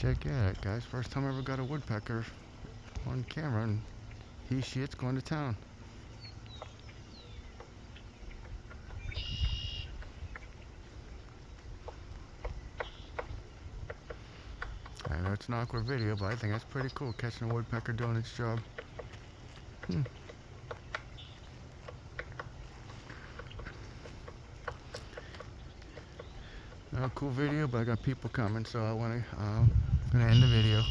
Check it out, guys. First time I ever got a woodpecker on camera, and it's going to town. I know it's an awkward video, but I think that's pretty cool, catching a woodpecker doing its job. Cool video, but I got people coming, so I'm gonna end the video.